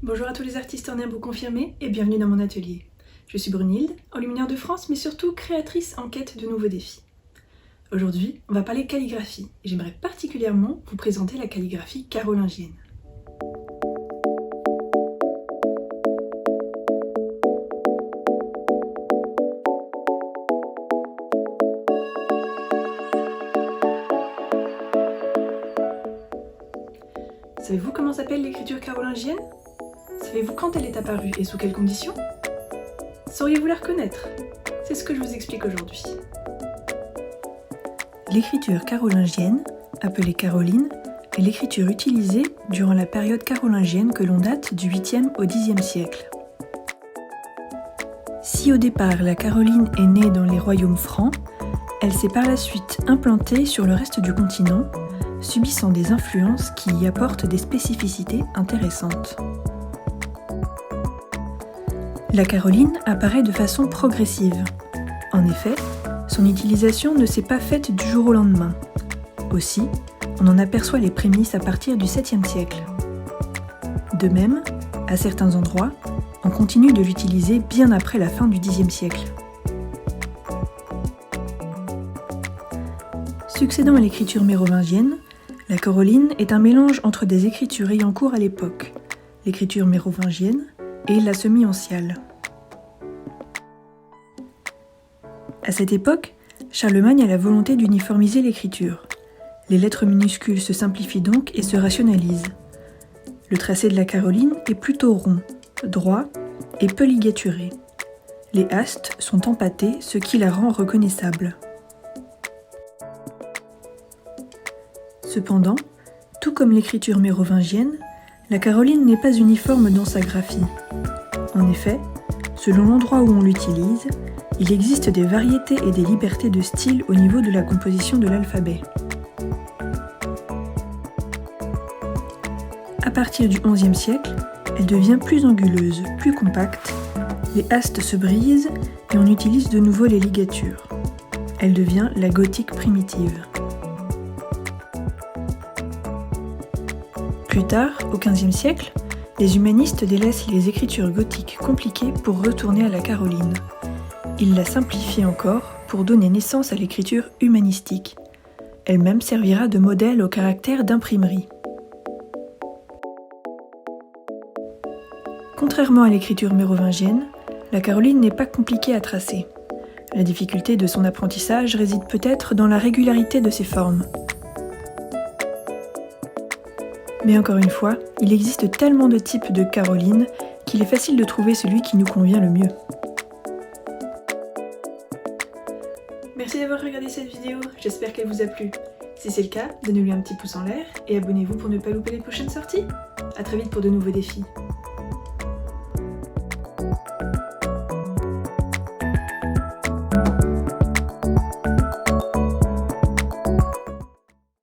Bonjour à tous les artistes en herbe ou confirmés et bienvenue dans mon atelier. Je suis Brunhilde, enlumineur de France mais surtout créatrice en quête de nouveaux défis. Aujourd'hui, on va parler calligraphie et j'aimerais particulièrement vous présenter la calligraphie carolingienne. Savez-vous comment s'appelle l'écriture carolingienne? Savez-vous quand elle est apparue et sous quelles conditions? Sauriez-vous la reconnaître? C'est ce que je vous explique aujourd'hui. L'écriture carolingienne, appelée caroline, est l'écriture utilisée durant la période carolingienne que l'on date du 8e au 10e siècle. Si au départ la caroline est née dans les royaumes francs, elle s'est par la suite implantée sur le reste du continent, subissant des influences qui y apportent des spécificités intéressantes. La caroline apparaît de façon progressive. En effet, son utilisation ne s'est pas faite du jour au lendemain. Aussi, on en aperçoit les prémices à partir du 7e siècle. De même, à certains endroits, on continue de l'utiliser bien après la fin du 10e siècle. Succédant à l'écriture mérovingienne, la caroline est un mélange entre des écritures ayant cours à l'époque, l'écriture mérovingienne et la semi-anciale. À cette époque, Charlemagne a la volonté d'uniformiser l'écriture. Les lettres minuscules se simplifient donc et se rationalisent. Le tracé de la caroline est plutôt rond, droit et peu ligaturé. Les hastes sont empâtés, ce qui la rend reconnaissable. Cependant, tout comme l'écriture mérovingienne, la caroline n'est pas uniforme dans sa graphie. En effet, selon l'endroit où on l'utilise, il existe des variétés et des libertés de style au niveau de la composition de l'alphabet. À partir du XIe siècle, elle devient plus anguleuse, plus compacte, les hastes se brisent et on utilise de nouveau les ligatures. Elle devient la gothique primitive. Plus tard, au XVe siècle, les humanistes délaissent les écritures gothiques compliquées pour retourner à la caroline. Ils la simplifient encore pour donner naissance à l'écriture humanistique. Elle-même servira de modèle au caractère d'imprimerie. Contrairement à l'écriture mérovingienne, la caroline n'est pas compliquée à tracer. La difficulté de son apprentissage réside peut-être dans la régularité de ses formes. Mais encore une fois, il existe tellement de types de caroline qu'il est facile de trouver celui qui nous convient le mieux. Merci d'avoir regardé cette vidéo, j'espère qu'elle vous a plu. Si c'est le cas, donnez-lui un petit pouce en l'air et abonnez-vous pour ne pas louper les prochaines sorties. A très vite pour de nouveaux défis.